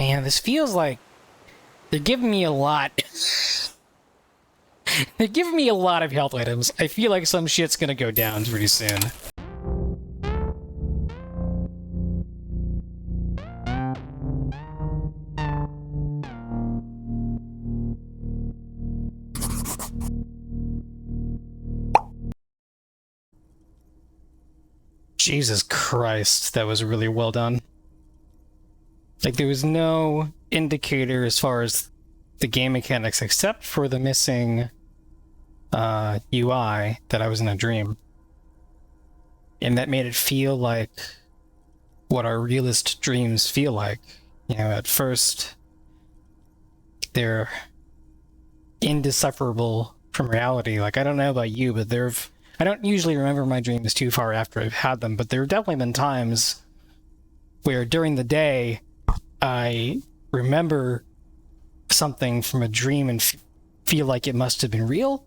Man, this feels like they're giving me a lot. They're giving me a lot of health items. I feel like some shit's gonna go down pretty soon. Jesus Christ, that was really well done. Like, there was no indicator as far as the game mechanics except for the missing UI that I was in a dream. And that made it feel like what our realist dreams feel like. You know, at first, they're indecipherable from reality. Like, I don't know about you, but I don't usually remember my dreams too far after I've had them, but there have definitely been times where during the day, I remember something from a dream and feel like it must have been real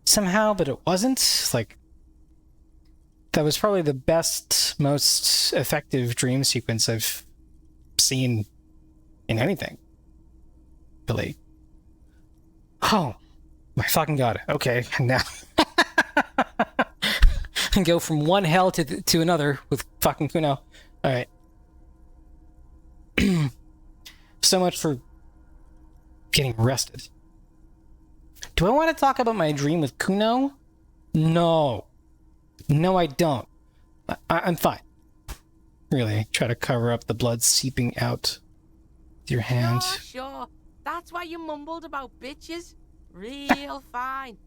somehow, but it wasn't. Like, that was probably the best, most effective dream sequence I've seen in anything. Really. Oh, my fucking god. Okay, now... and go from one hell to another with fucking Kuno. Alright. So much for getting arrested. Do I want to talk about my dream with Kuno? No. No, I don't. I'm fine. Really, try to cover up the blood seeping out with your hand. Sure. That's why you mumbled about bitches. Real fine.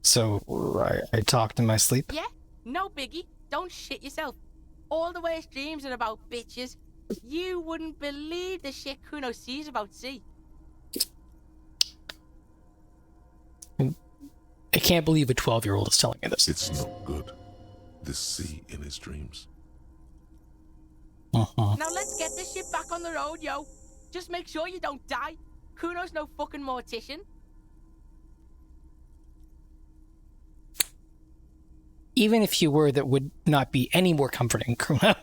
So, I talked in my sleep? Yeah, no biggie. Don't shit yourself. All the worst dreams are about bitches. You wouldn't believe the shit Kuno sees about C. I can't believe a 12-year-old is telling me this. It's not good. This C in his dreams. Uh-huh. Now let's get this shit back on the road, yo. Just make sure you don't die. Kuno's no fucking mortician. Even if you were, that would not be any more comforting, Kuno.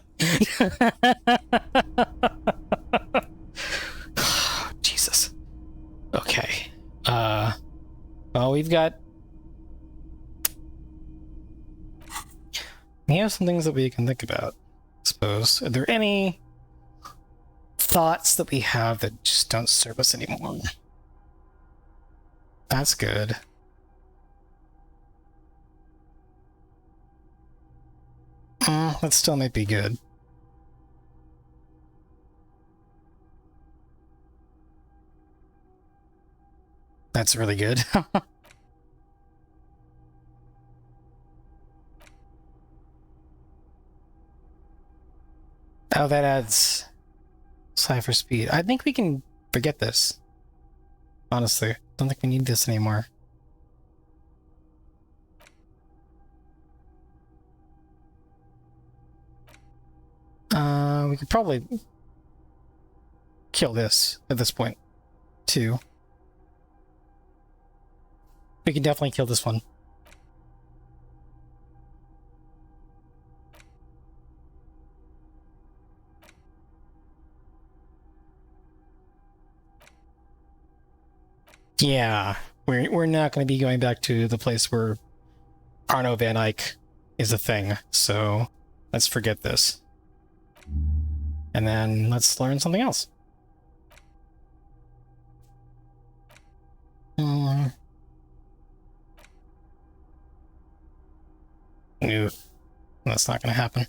Jesus. Okay. Well, we have some things that we can think about, I suppose. Are there any thoughts that we have that just don't serve us anymore? That's good. That still might be good. That's really good. Oh, that adds cipher speed. I think we can forget this. Honestly, don't think we need this anymore. We could probably kill this at this point, too. We can definitely kill this one. Yeah, we're not going to be going back to the place where Arno van Eyck is a thing, so let's forget this. And then let's learn something else. No, that's not going to happen.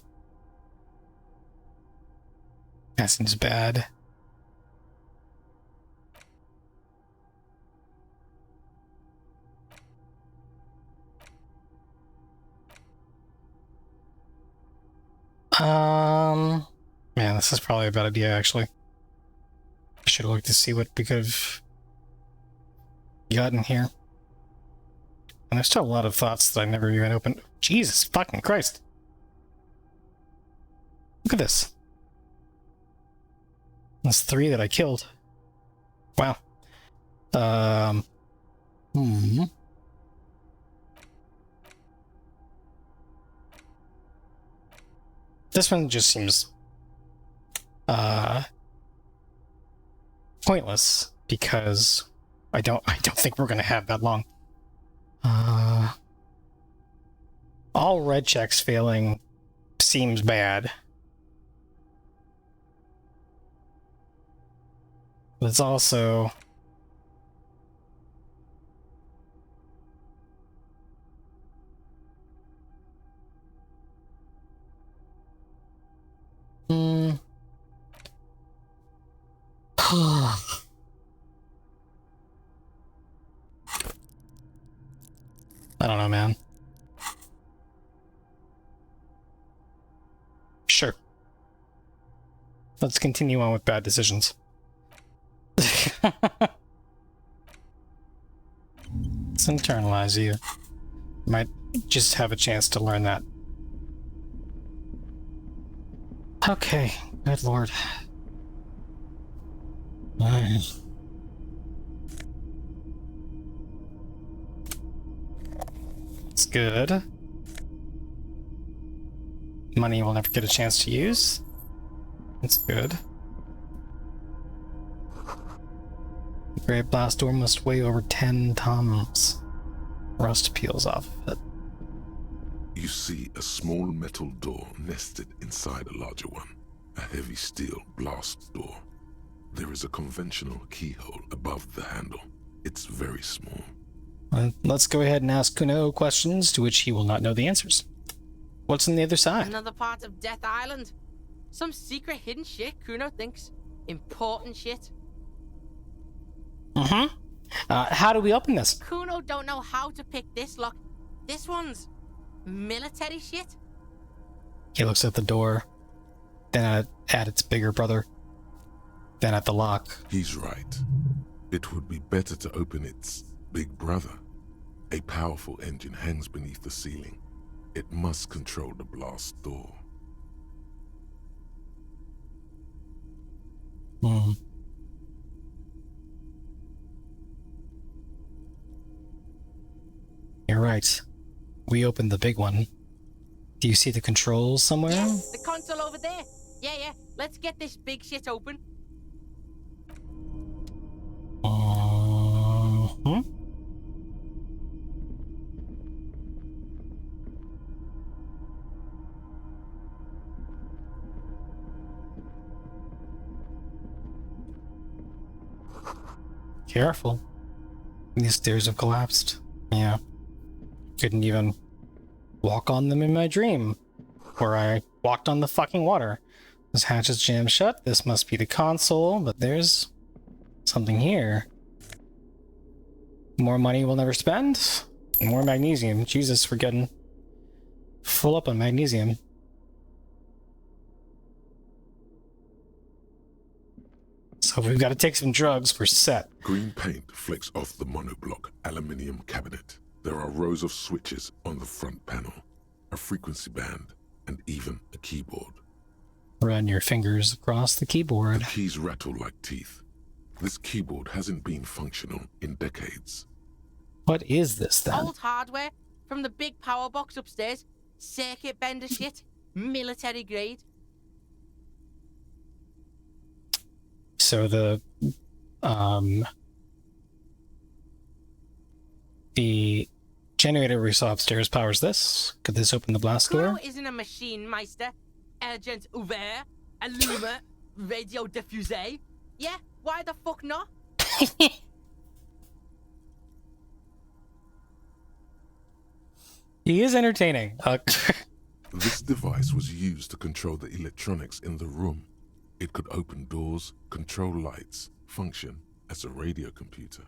That seems bad. Man, this is probably a bad idea, actually. I should have looked to see what we could have gotten here. And there's still a lot of thoughts that I never even opened. Jesus fucking Christ. Look at this. That's 3 that I killed. Wow. This one just seems pointless because I don't think we're gonna have that long. All red checks failing seems bad. But it's also I don't know, man. Sure. Let's continue on with bad decisions. Let's internalize you. Might just have a chance to learn that. Okay, good lord. It's good. Money we'll never get a chance to use. It's good. The great blast door must weigh over 10 tons. Rust peels off of it. You see a small metal door nested inside a larger one. A heavy steel blast door. There is a conventional keyhole above the handle. It's very small. Let's go ahead and ask Kuno questions to which he will not know the answers. What's on the other side? Another part of Death Island. Some secret hidden shit, Kuno thinks. Important shit. How do we open this? Kuno don't know how to pick this lock. This one's military shit. He looks at the door, then at its bigger brother, then at the lock. He's right. It would be better to open its big brother. A powerful engine hangs beneath the ceiling. It must control the blast door. You're right. We opened the big one. Do you see the controls somewhere? Yeah, the console over there. Yeah. Let's get this big shit open. Careful. These stairs have collapsed. Yeah. Couldn't even walk on them in my dream, where I walked on the fucking water. This hatch is jammed shut. This must be the console, but there's something here. More money we'll never spend. More magnesium. Jesus, we're getting full up on magnesium. So if we've got to take some drugs, we're set. Green paint flecks off the monoblock aluminium cabinet. There are rows of switches on the front panel, a frequency band, and even a keyboard. Run your fingers across the keyboard. The keys rattle like teeth. This keyboard hasn't been functional in decades. What is this then? Old hardware from the big power box upstairs. Circuit bender shit. Military grade. So the generator we saw upstairs powers this. Could this open the blast door? Kuno isn't a machine meister. Agent ouvert. Alluma. Radio diffusé. Yeah, why the fuck not? He is entertaining. This device was used to control the electronics in the room. It could open doors, control lights, function as a radio computer.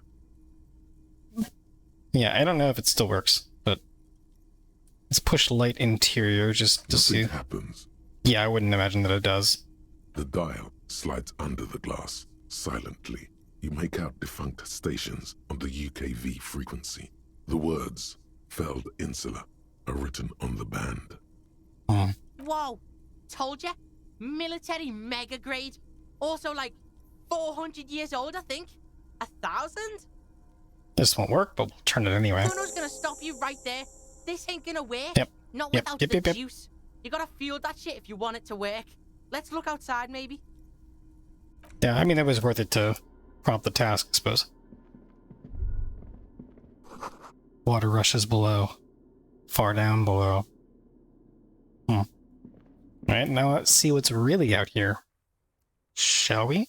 Yeah, I don't know if it still works, but let's push light interior just to see. Nothing happens. Yeah, I wouldn't imagine that it does. The dial slides under the glass, silently. You make out defunct stations on the UKV frequency. The words, Feld Insula, are written on the band. Whoa, told ya. Military mega grade. Also like 400 years old, I think. 1,000? This won't work, but we'll turn it anyway. Kuno's gonna stop you right there. This ain't gonna work. Yep. Not Yep. without Yep. the Yep. Yep. juice. You gotta feel that shit if you want it to work. Let's look outside, maybe. Yeah, I mean, it was worth it to prompt the task, I suppose. Water rushes below. Far down below. Alright, now let's see what's really out here. Shall we?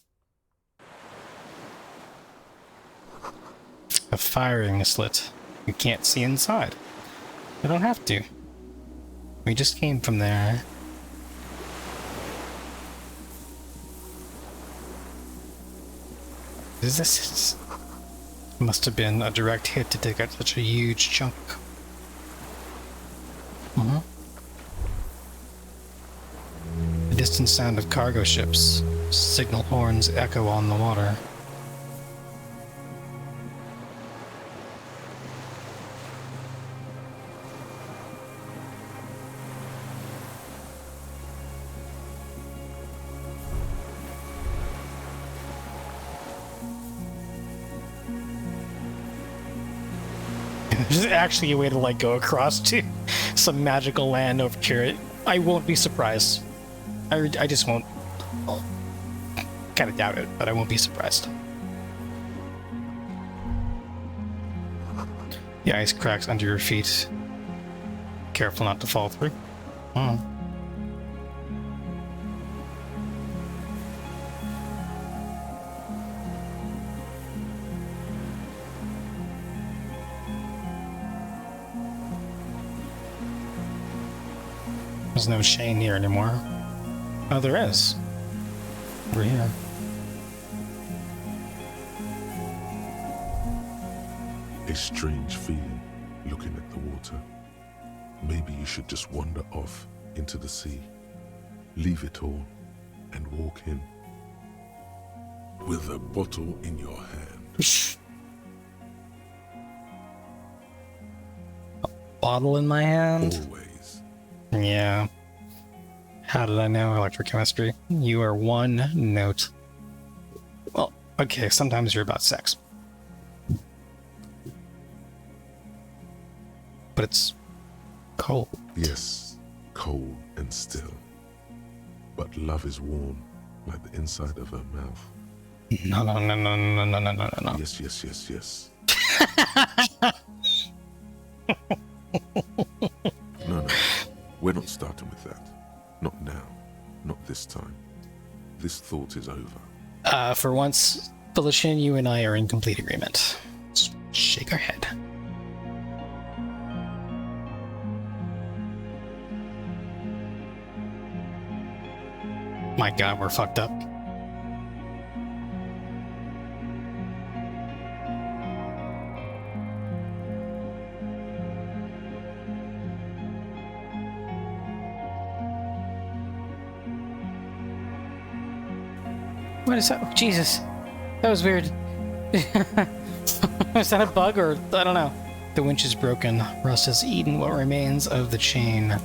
A firing slit. You can't see inside. I don't have to. We just came from there. Is this? Must have been a direct hit to take out such a huge chunk. The distant sound of cargo ships. Signal horns echo on the water. There's actually a way to, like, go across to some magical land over here. I won't be surprised. I just won't. Kind of doubt it, but I won't be surprised. The ice cracks under your feet. Careful not to fall through. There's no chain here anymore. Oh, there is. Over here. A strange feeling looking at the water. Maybe you should just wander off into the sea. Leave it all and walk in. With a bottle in your hand. A bottle in my hand? Always. Yeah. How did I know electrochemistry? You are one note. Well, okay, sometimes you're about sex. But it's cold. Yes, cold and still. But love is warm, like the inside of her mouth. No. Yes, yes, yes, yes. No. We're not starting with that. Not now. Not this time. This thought is over. For once, Felicia, you and I are in complete agreement. Let's shake our head. My god, we're fucked up. What is that? Oh, Jesus. That was weird. Is that a bug or... I don't know. The winch is broken. Rust has eaten what remains of the chain.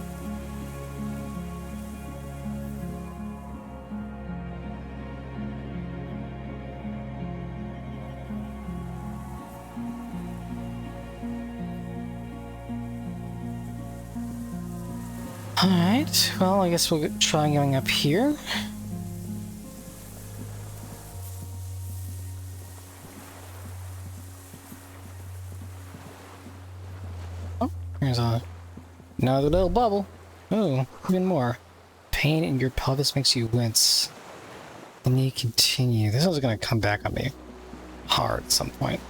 Alright, well, I guess we'll try going up here. There's another little bubble. Oh, even more. Pain in your pelvis makes you wince. Then you continue. This is going to come back on me hard at some point.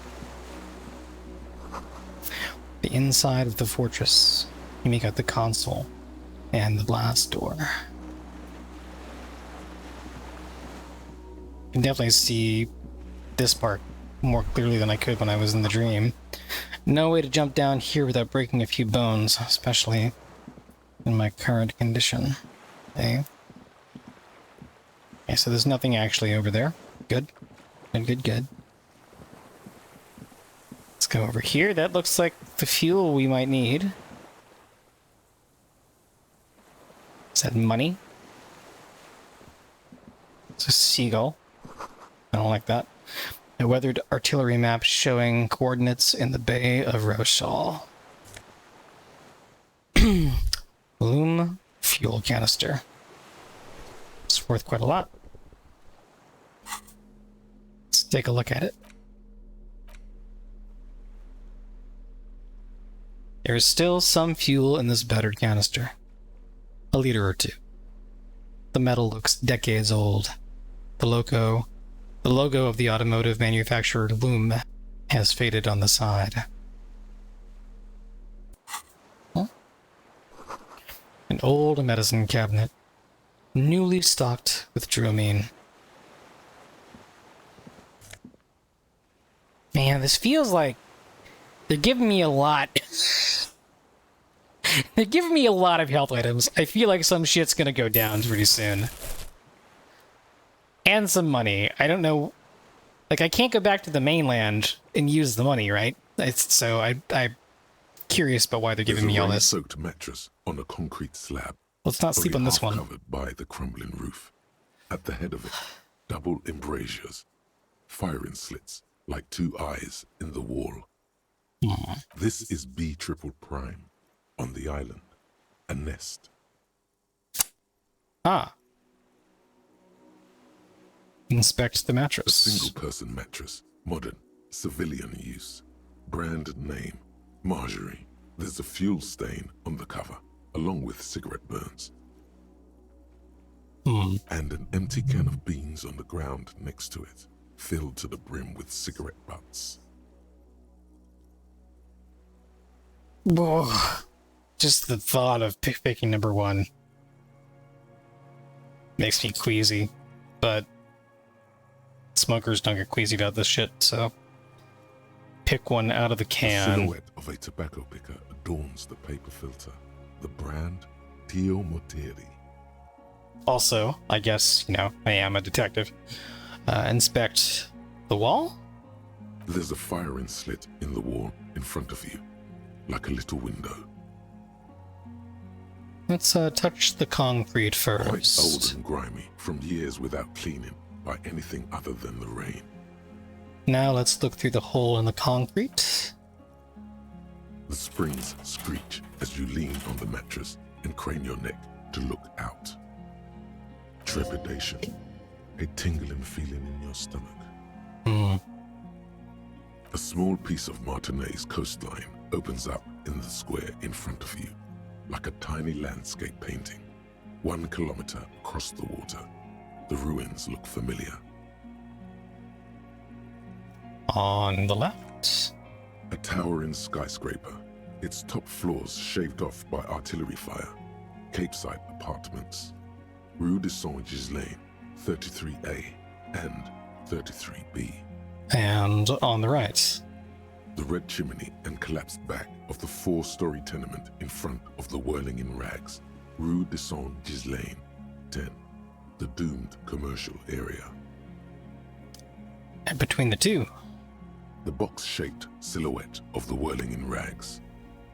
The inside of the fortress. You make out the console and the blast door. You can definitely see this part more clearly than I could when I was in the dream. No way to jump down here without breaking a few bones, especially in my current condition. Okay. Okay, so there's nothing actually over there. Good. Good. Let's go over here. That looks like the fuel we might need. Is that money? It's a seagull. I don't like that. A weathered artillery map showing coordinates in the Bay of Rochelle. Loom fuel canister. It's worth quite a lot. Let's Take a look at it. There is still some fuel in this battered canister. A liter or two. The metal looks decades old. The logo of the automotive manufacturer Loom has faded on the side. Huh? An old medicine cabinet, newly stocked with Dramamine. Man, this feels like they're giving me a lot. They're giving me a lot of health items. I feel like some shit's gonna go down pretty soon. And some money. I don't know. Like, I can't go back to the mainland and use the money, right? So I'm curious about why they're giving me all this. There's a rain-soaked mattress on a concrete slab. Let's not sleep on this one. Covered by the crumbling roof. At the head of it, double embrasures, firing slits like two eyes in the wall. This is B triple prime on the island. A nest. Ah. Inspect the mattress. Single-person mattress. Modern. Civilian use. Brand name. Marjorie. There's a fuel stain on the cover, along with cigarette burns. And an empty can of beans on the ground next to it, filled to the brim with cigarette butts. Whoa. Just the thought of picking number one makes me queasy, but smokers don't get queasy about this shit, so pick one out of the can. The silhouette of a tobacco picker adorns the paper filter. The brand, Tio Moteri. Also, I guess, you know, I am a detective. Inspect the wall? There's a firing slit in the wall in front of you, like a little window. Let's touch the concrete Quite old first. and grimy, from years without cleaning by anything other than the rain. Now let's look through the hole in the concrete. The springs screech as you lean on the mattress and crane your neck to look out. Trepidation, a tingling feeling in your stomach. A small piece of Martinez coastline opens up in the square in front of you, like a tiny landscape painting. 1 kilometer across the water, the ruins look familiar. On the left. A towering skyscraper, its top floors shaved off by artillery fire. Capeside apartments. Rue de Saint-Ghislain, 33A and 33B. And on the right. The red chimney and collapsed back of the 4-story tenement in front of the whirling in rags. Rue de Saint-Ghislain, 10. The doomed commercial area. And between the two. The box-shaped silhouette of the whirling in rags.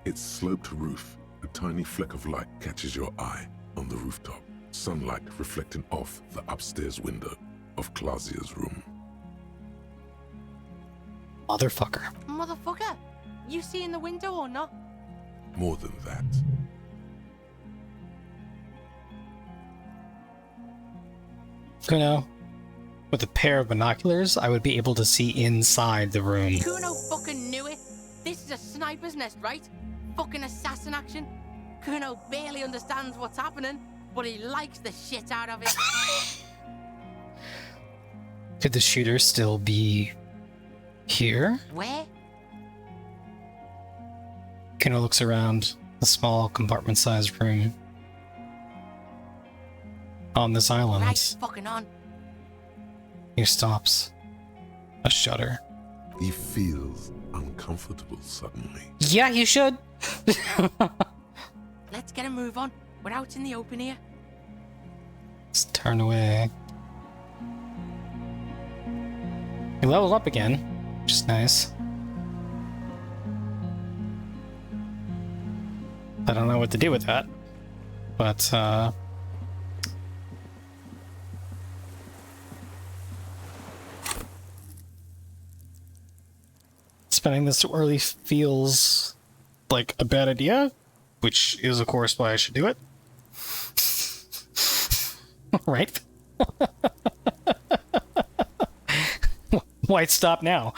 Its sloped roof, a tiny fleck of light catches your eye on the rooftop. Sunlight reflecting off the upstairs window of Clausia's room. Motherfucker. Motherfucker! You see in the window or not? More than that. Kuno, with a pair of binoculars, I would be able to see inside the room. Kuno fucking knew it. This is a sniper's nest, right? Fucking assassin action. Kuno barely understands what's happening, but he likes the shit out of it. Could the shooter still be here? Where? Kuno looks around the small compartment-sized room on this island. Right fucking on. He stops. A shudder. He feels uncomfortable suddenly. Yeah, you should. Let's get a move on. We're out in the open here. Let's turn away. He leveled up again, which is nice. I don't know what to do with that, but spending this too early feels like a bad idea, which is of course why I should do it. Right? Why'd stop now?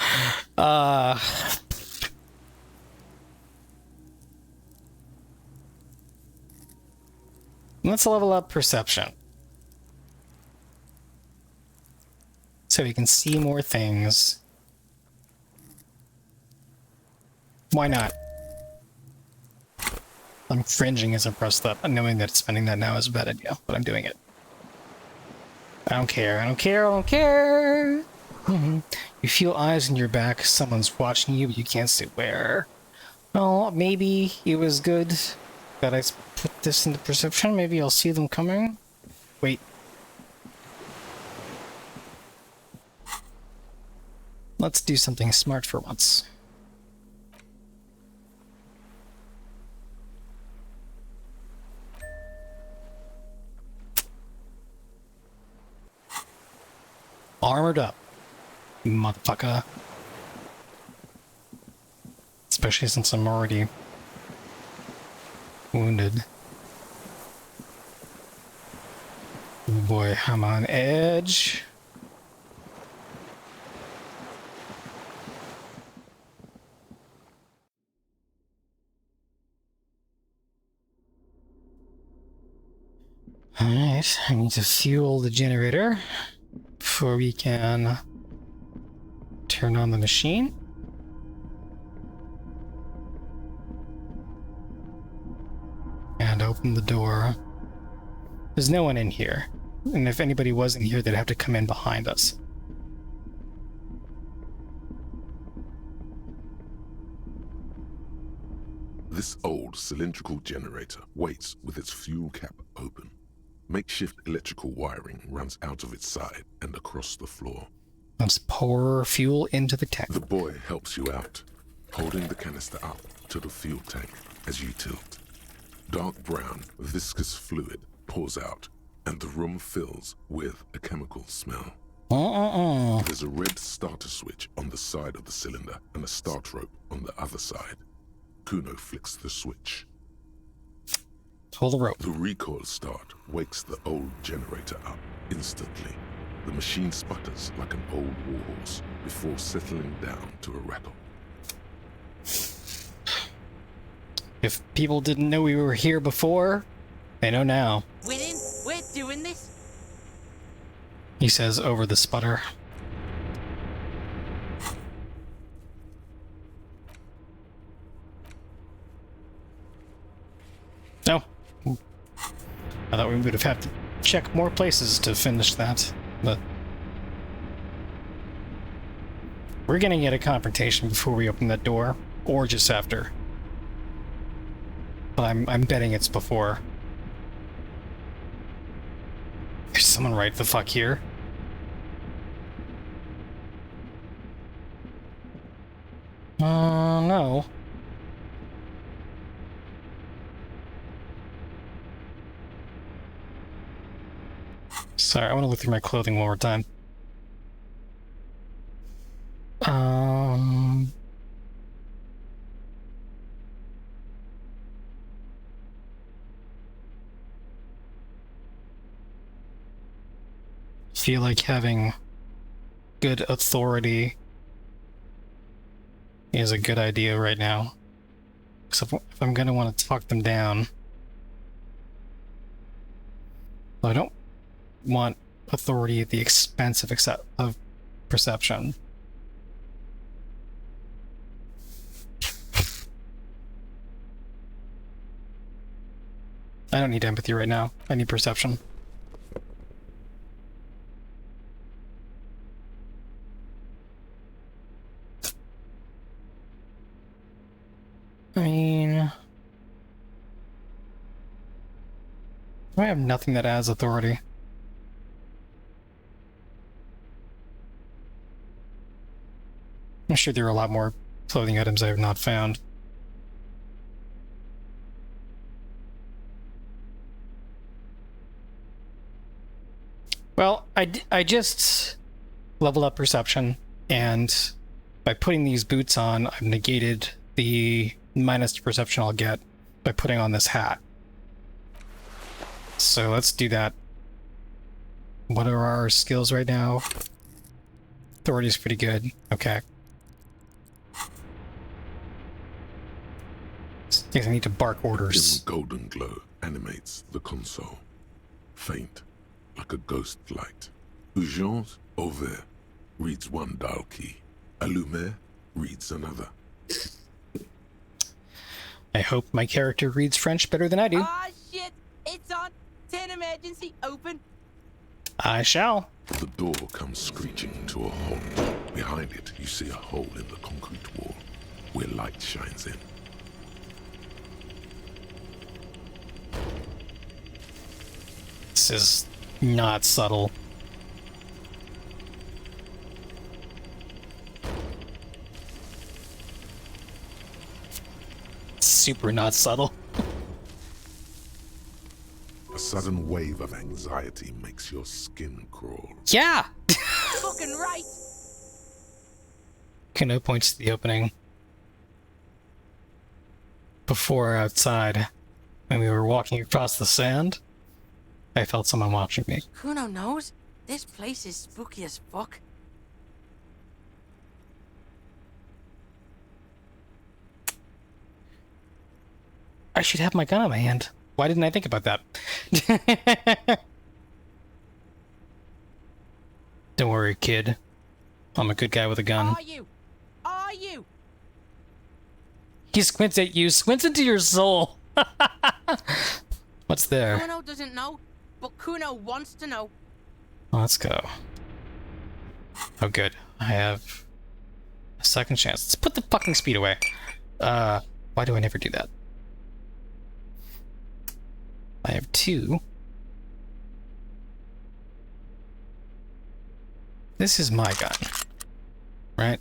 Let's level up perception. So we can see more things. Why not? I'm cringing as I press that, knowing that spending that now is a bad idea, but I'm doing it. I don't care, I don't care, I don't care! You feel eyes in your back, someone's watching you, but you can't see where. Well, maybe it was good that I put this into perception. Maybe I'll see them coming. Wait. Let's do something smart for once. Armored up, motherfucker. Especially since I'm already wounded. Oh boy, I'm on edge. Alright, I need to fuel the generator before we can turn on the machine. And open the door. There's no one in here. And if anybody was in here, they'd have to come in behind us. This old cylindrical generator waits with its fuel cap open. Makeshift electrical wiring runs out of its side and across the floor. Let's pour fuel into the tank. The boy helps you out, holding the canister up to the fuel tank as you tilt. Dark brown, viscous fluid pours out, and the room fills with a chemical smell. There's a red starter switch on the side of the cylinder and a start rope on the other side. Kuno flicks the switch. Pull the rope. The recoil start wakes the old generator up instantly. The machine sputters like an old warhorse before settling down to a rattle. If people didn't know we were here before, they know now. We're in. We're doing this. He says over the sputter. No. I thought we would have had to check more places to finish that, but we're gonna get a confrontation before we open that door, or just after. But I'm betting it's before. There's someone right the fuck here. No. Sorry, I want to look through my clothing one more time. Feel like having good authority is a good idea right now. Except if I'm gonna want to talk them down. I don't want authority at the expense of perception. I don't need empathy right now. I need perception. I mean, I have nothing that adds authority. I'm sure there are a lot more clothing items I have not found. Well, I just leveled up perception, and by putting these boots on, I've negated the minus perception I'll get by putting on this hat. So let's do that. What are our skills right now? Authority's pretty good. Okay. Guess I need to bark Dim orders. golden glow animates the console. Faint, like a ghost light. Urgence ouvert reads one dial key. Allumer reads another. I hope my character reads French better than I do. Ah, shit! It's on! Turn emergency, open! I shall. The door comes screeching to a halt. Behind it, you see a hole in the concrete wall, where light shines in. This is not subtle. Super not subtle. A sudden wave of anxiety makes your skin crawl. Yeah! Fucking right! Kuno points to the opening. Before outside, when we were walking across the sand, I felt someone watching me. Kuno knows? This place is spooky as fuck. I should have my gun in my hand. Why didn't I think about that? Don't worry, kid. I'm a good guy with a gun. Are you? Are you? He squints at you. Squints into your soul. What's there? Kuno doesn't know, but Kuno wants to know. Let's go. Oh, good. I have a second chance. Let's put the fucking speed away. Why do I never do that? I have 2. This is my gun. Right?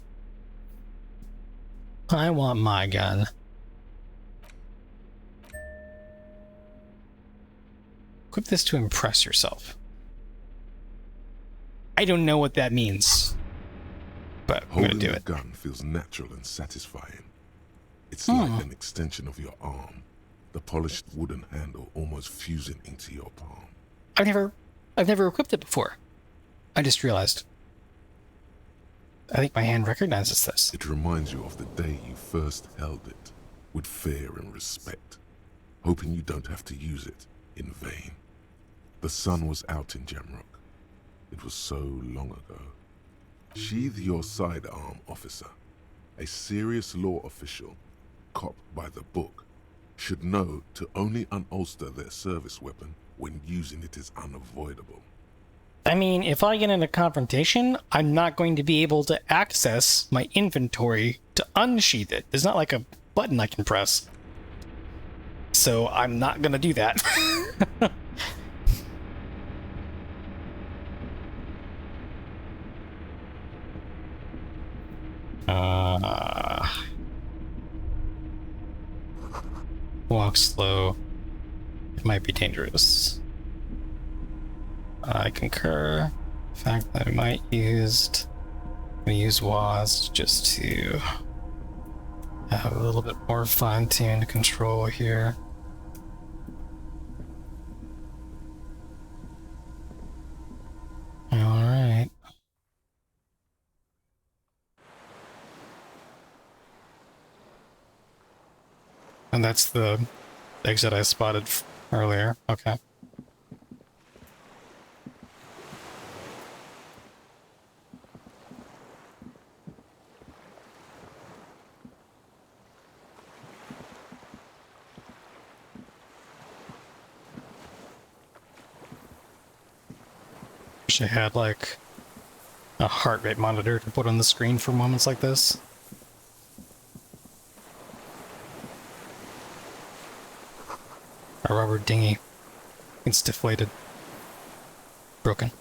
I want my gun. Equip this to impress yourself. I don't know what that means, but I'm gonna Holding do the it. gun feels natural and satisfying. It's like an extension of your arm, the polished wooden handle almost fusing into your palm. I've never equipped it before. I just realized. I think my hand recognizes this. It reminds you of the day you first held it, with fear and respect, hoping you don't have to use it in vain. The sun was out in Jamrock. It was so long ago. Sheathe your sidearm, officer. A serious law official, cop by the book, should know to only unholster their service weapon when using it is unavoidable. I mean, if I get in a confrontation, I'm not going to be able to access my inventory to unsheath it. There's not like a button I can press. So I'm not gonna do that. Walk slow. It might be dangerous. I concur. The fact that I might I'm gonna use WAS just to have a little bit more fine-tuned control here. Alright. And that's the exit I spotted earlier. Okay. Wish I had like a heart rate monitor to put on the screen for moments like this. A rubber dinghy. It's deflated. Broken.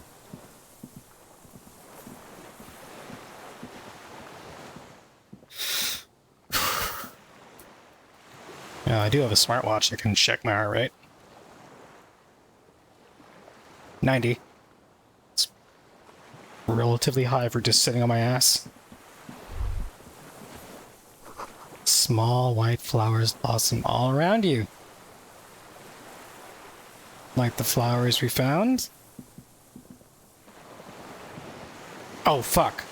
Yeah, I do have a smartwatch. I can check my heart rate. 90. It's relatively high for just sitting on my ass. Small white flowers blossom all around you. Like the flowers we found? Oh, fuck.